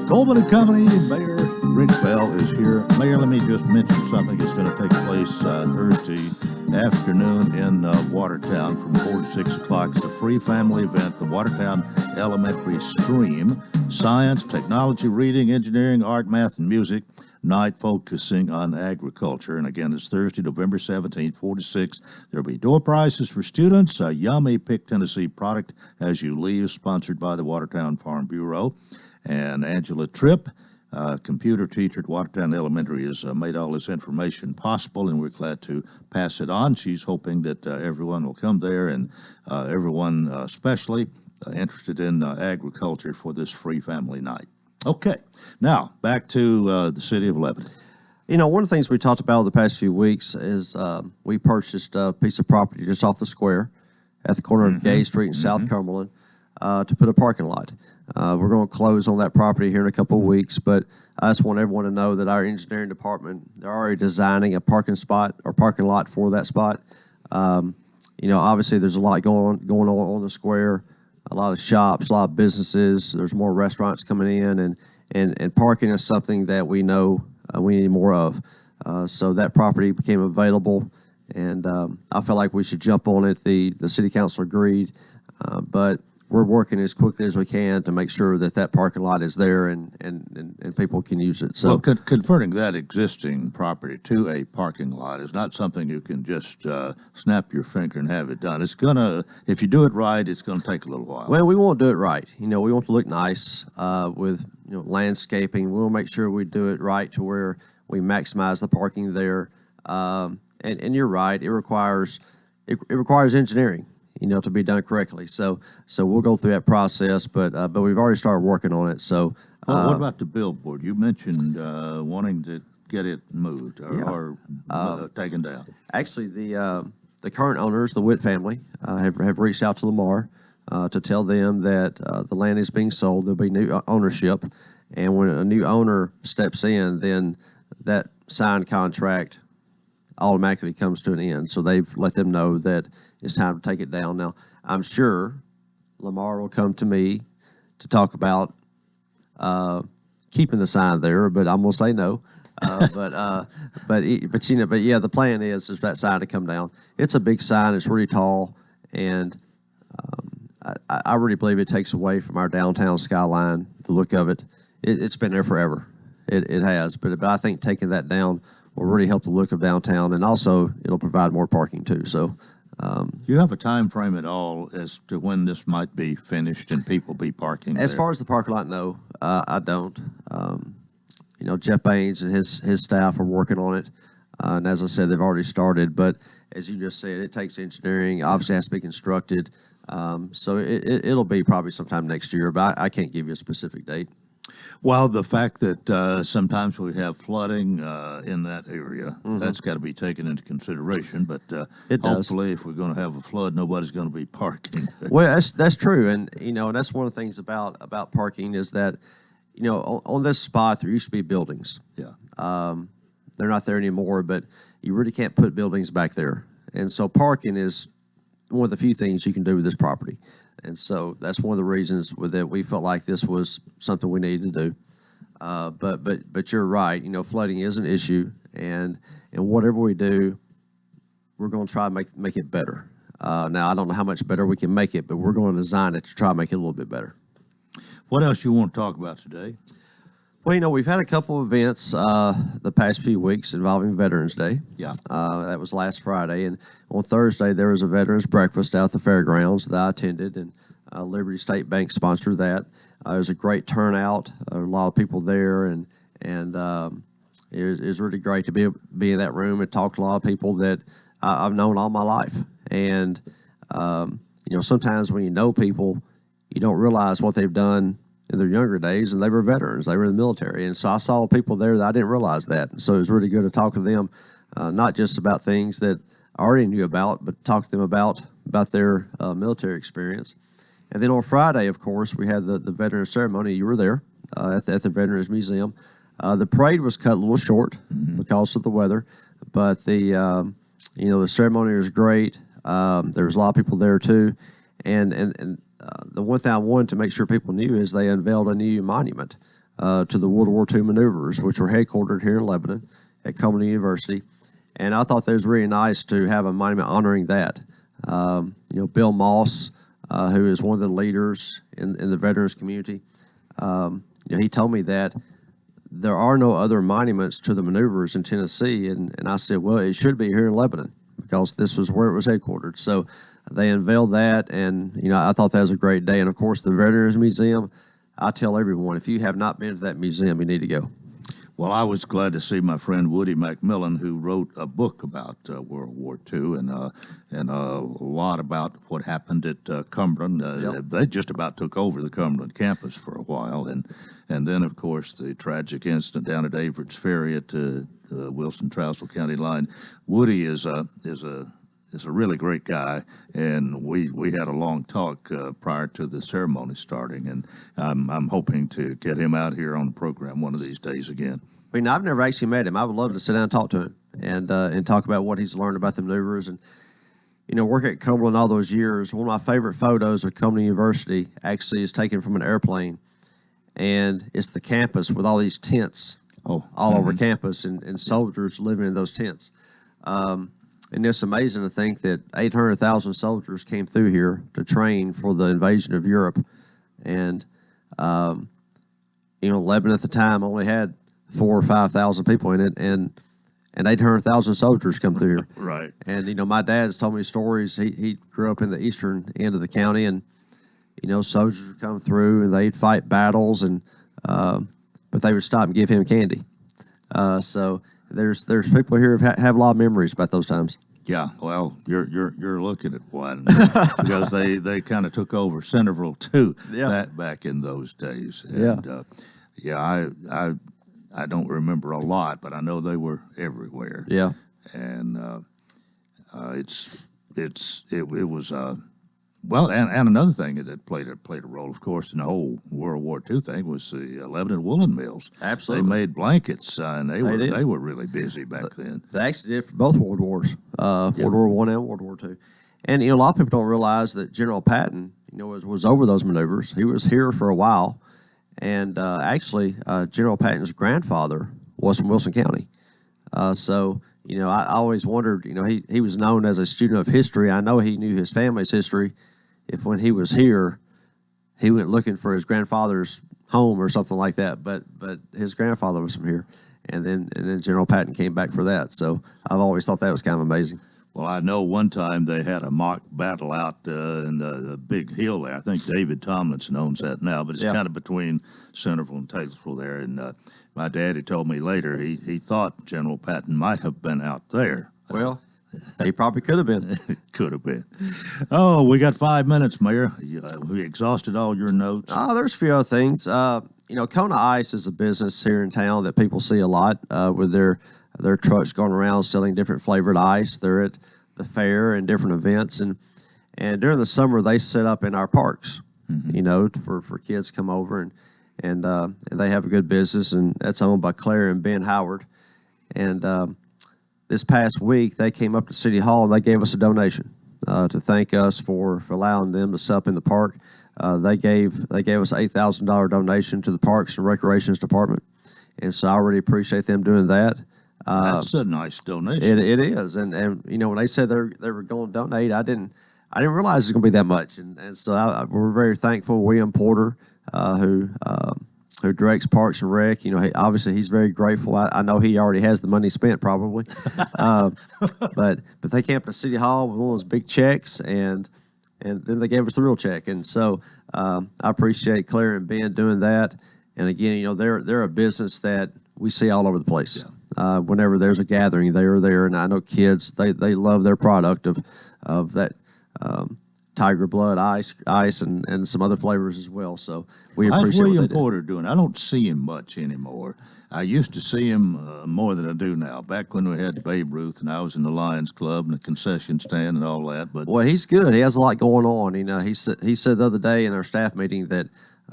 Coleman and Company, Mayor Rick Bell is here. Mayor, let me just mention something that's going to take place Thursday afternoon in Watertown from 4 to 6 o'clock. It's a free family event, the Watertown Elementary Stream. Science, technology, reading, engineering, art, math, and music night focusing on agriculture. And again, it's Thursday, November 17th, 4 to 6. There'll be door prizes for students, a yummy Pick Tennessee product as you leave, sponsored by the Watertown Farm Bureau. And Angela Tripp, computer teacher at Watertown Elementary, has made all this information possible, and we're glad to pass it on. She's hoping that everyone will come there, and everyone especially interested in agriculture for this free family night. Okay, now back to the city of Lebanon. One of the things we talked about the past few weeks is we purchased a piece of property just off the square at the corner of Gay Street and South Cumberland to put a parking lot. We're going to close on that property here in a couple of weeks, but I just want everyone to know that our engineering department, they're already designing a parking spot or parking lot for that spot. Obviously there's a lot going on the square. A lot of shops, a lot of businesses. There's more restaurants coming in, and parking is something that we know we need more of. So that property became available, and I felt like we should jump on it. The city council agreed, but we're working as quickly as we can to make sure that that parking lot is there and people can use it. So well, converting that existing property to a parking lot is not something you can just snap your finger and have it done. It's gonna, if you do it right, it's gonna take a little while. Well, we want to do it right. We want to look nice with landscaping. We want to make sure we do it right to where we maximize the parking there. And you're right. It requires engineering, to be done correctly. So we'll go through that process, but we've already started working on it. So what about the billboard? You mentioned wanting to get it moved or taken down. Actually, the current owners, the Witt family, have reached out to Lamar to tell them that the land is being sold. There'll be new ownership, and when a new owner steps in, then that signed contract automatically comes to an end. So they've let them know that it's time to take it down. Now, I'm sure Lamar will come to me to talk about keeping the sign there, but I'm gonna say no. But yeah, the plan is that sign to come down. It's a big sign. It's really tall, and I really believe it takes away from our downtown skyline. The look of it. It's been there forever. It has, but I think taking that down will really help the look of downtown, and also it'll provide more parking too. So, do you have a time frame at all as to when this might be finished and people be parking as there? far as the parking lot, no, I don't. Jeff Baines and his staff are working on it, and as I said, they've already started. But as you just said, it takes engineering. Obviously, it has to be constructed. So it'll be probably sometime next year, but I can't give you a specific date. Well, the fact that sometimes we have flooding in that area, that's got to be taken into consideration. But it does. Hopefully, if we're going to have a flood, nobody's going to be parking. Well, that's true, and that's one of the things about parking is that on this spot there used to be buildings. Yeah. They're not there anymore, but you really can't put buildings back there, and so parking is one of the few things you can do with this property. And so that's one of the reasons that we felt like this was something we needed to do. But you're right. Flooding is an issue, and whatever we do, we're going to try to make it better. Now I don't know how much better we can make it, but we're going to design it to try to make it a little bit better. What else you want to talk about today? Well, we've had a couple of events the past few weeks involving Veterans Day. Yeah. That was last Friday. And on Thursday, there was a Veterans Breakfast out at the fairgrounds that I attended, and Liberty State Bank sponsored that. It was a great turnout, a lot of people there, and it was really great to be in that room and talk to a lot of people that I've known all my life. And, sometimes when you know people, you don't realize what they've done in their younger days, and they were veterans. They were in the military. And so I saw people there that I didn't realize that. So it was really good to talk to them, not just about things that I already knew about, but talk to them about their military experience. And then on Friday, of course, we had the Veterans Ceremony. You were there at the Veterans Museum. The parade was cut a little short because of the weather, but the ceremony was great. There was a lot of people there too. And the one thing I wanted to make sure people knew is they unveiled a new monument to the World War II maneuvers, which were headquartered here in Lebanon at Coleman University. And I thought that was really nice to have a monument honoring that. Bill Moss, who is one of the leaders in the veterans community, he told me that there are no other monuments to the maneuvers in Tennessee. And I said, well, it should be here in Lebanon because this was where it was headquartered. So they unveiled that, and I thought that was a great day. And of course, the Veterans Museum, I tell everyone, if you have not been to that museum, you need to go. Well, I was glad to see my friend Woody McMillan, who wrote a book about World War II and a lot about what happened at Cumberland. They just about took over the Cumberland campus for a while, and then of course the tragic incident down at Average Ferry at Wilson-Trousdale County line. Woody is a really great guy, and we had a long talk prior to the ceremony starting, and I'm hoping to get him out here on the program one of these days again. I've never actually met him. I would love to sit down and talk to him and talk about what he's learned about the maneuvers. And working at Cumberland all those years, one of my favorite photos of Cumberland University actually is taken from an airplane, and it's the campus with all these tents all over campus and soldiers living in those tents. And it's amazing to think that 800,000 soldiers came through here to train for the invasion of Europe. And, Lebanon at the time only had 4,000 or 5,000 people in it, and 800,000 soldiers come through here. Right. And, my dad's told me stories. He grew up in the eastern end of the county, and, soldiers would come through, and they'd fight battles, and but they would stop and give him candy. So there's people here who have a lot of memories about those times. Yeah, well, you're looking at one because they kind of took over Centerville too. Yeah. Back in those days. And, I don't remember a lot, but I know they were everywhere. Yeah. And it was well, and another thing that played a role, of course, in the whole World War II thing was the Lebanon woolen mills. Absolutely. They made blankets, and they did. were really busy back then. They actually did for both World Wars, World War I and World War II. And, a lot of people don't realize that General Patton, was over those maneuvers. He was here for a while. And actually, General Patton's grandfather was from Wilson County. So, I always wondered, he was known as a student of history. I know he knew his family's history. If when he was here, he went looking for his grandfather's home or something like that. But his grandfather was from here. And then General Patton came back for that. So I've always thought that was kind of amazing. Well, I know one time they had a mock battle out in the big hill there. I think David Tomlinson owns that now, but it's kind of between Centerville and Taylorsville there. And my daddy told me later he thought General Patton might have been out there. Well, he probably could have been. Could have been. Oh, we got 5 minutes, Mayor. We exhausted all your notes. Oh, there's a few other things. Kona Ice is a business here in town that people see a lot with their trucks going around selling different flavored ice. They're at the fair and different events, and during the summer they set up in our parks, for kids to come over and they have a good business, and that's owned by Claire and Ben Howard. And this past week they came up to City Hall and they gave us a donation to thank us for allowing them to set up in the park. They gave us $8,000 donation to the Parks and Recreations Department, and so I really appreciate them doing that. That's a nice donation. It is, and when they said they were going to donate, I didn't realize it was going to be that much, and so we're very thankful. William Porter, who directs Parks and Rec, obviously he's very grateful. I know he already has the money spent probably, but they came up to City Hall with one of those big checks, and then they gave us the real check, and so I appreciate Claire and Ben doing that. And again, they're a business that we see all over the place. Yeah. Whenever there's a gathering, they are there, and I know kids they love their product of that Tiger Blood ice and some other flavors as well. So we appreciate How's William what they Porter doing? I don't see him much anymore. I used to see him more than I do now. Back when we had Babe Ruth and I was in the Lions Club and the concession stand and all that. But well, he's good. He has a lot going on. He said the other day in our staff meeting that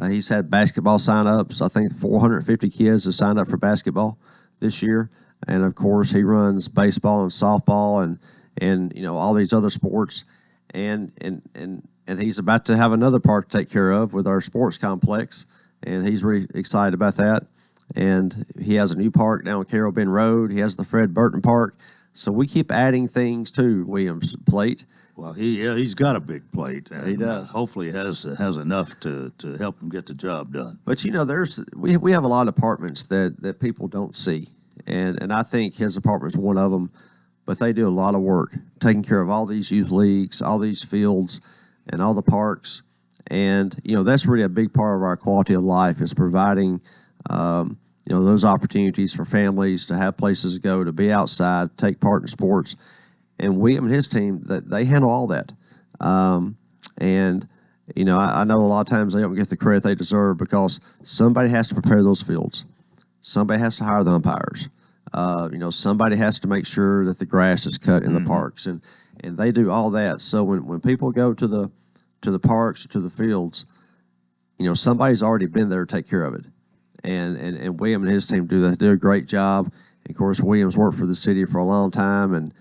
he's had basketball sign-ups. I think 450 kids have signed up for basketball this year, and of course he runs baseball and softball and all these other sports, and he's about to have another park to take care of with our sports complex, and he's really excited about that. And he has a new park down on Carroll Bend Road. He has the Fred Burton Park. So we keep adding things to William's plate. Well, he's got a big plate. And he does. Hopefully, has enough to help him get the job done. But we have a lot of departments that people don't see, and I think his department's one of them. But they do a lot of work taking care of all these youth leagues, all these fields, and all the parks. And that's really a big part of our quality of life is providing those opportunities for families to have places to go, to be outside, take part in sports. And William and his team, they handle all that. I know a lot of times they don't get the credit they deserve because somebody has to prepare those fields. Somebody has to hire the umpires. Somebody has to make sure that the grass is cut in the parks, and they do all that. So when people go to the parks or to the fields, somebody's already been there to take care of it. And William and his team do a great job. And of course, William's worked for the city for a long time, and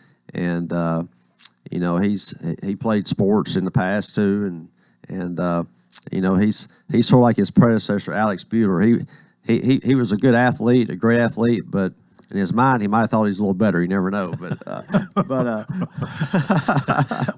he played sports in the past too, and he's sort of like his predecessor, Alex Bueller. He was a good athlete, a great athlete, but In his mind, he might have thought he was a little better. You never know.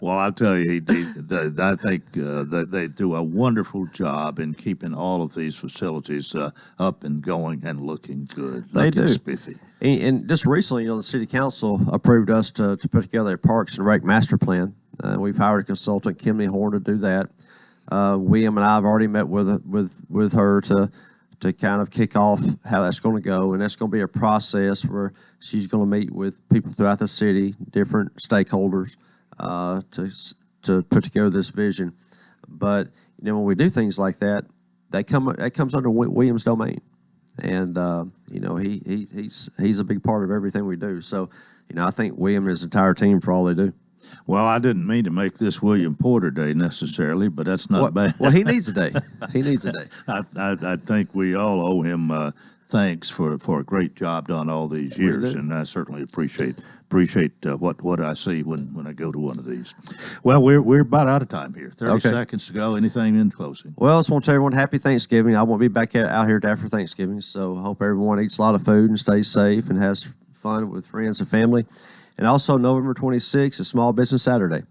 Well, I'll tell you, I think that they do a wonderful job in keeping all of these facilities up and going and looking good. They looking do. Spiffy. And just recently, the city council approved us to put together a Parks and Rec master plan. We've hired a consultant, Kimley Horn, to do that. William and I have already met with her to kind of kick off how that's going to go, and that's going to be a process where she's going to meet with people throughout the city, different stakeholders, to put together this vision. But when we do things like that, that comes under William's domain, and he's a big part of everything we do. So I think William and his entire team for all they do. Well, I didn't mean to make this William Porter Day necessarily, but that's not bad. Well, he needs a day. He needs a day. I think we all owe him thanks for a great job done all these years, and I certainly appreciate what I see when I go to one of these. Well, we're about out of time here. 30 seconds to go. Anything in closing? Well, I just want to tell everyone happy Thanksgiving. I won't be back out here after Thanksgiving, so I hope everyone eats a lot of food and stays safe and has fun with friends and family. And also November 26th is Small Business Saturday.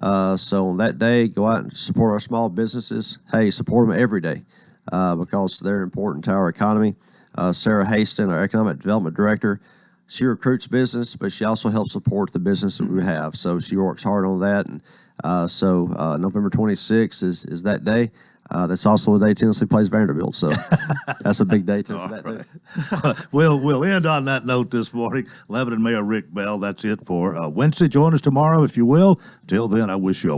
So on that day, go out and support our small businesses. Hey, support them every day because they're important to our economy. Sarah Haston, our Economic Development Director, she recruits business, but she also helps support the business that we have. So she works hard on that. And so November 26th is that day. That's also the day Tennessee plays Vanderbilt, so that's a big day too for that day. We'll end on that note this morning. Lebanon Mayor Rick Bell, that's it for Wednesday. Join us tomorrow if you will. Till then, I wish you a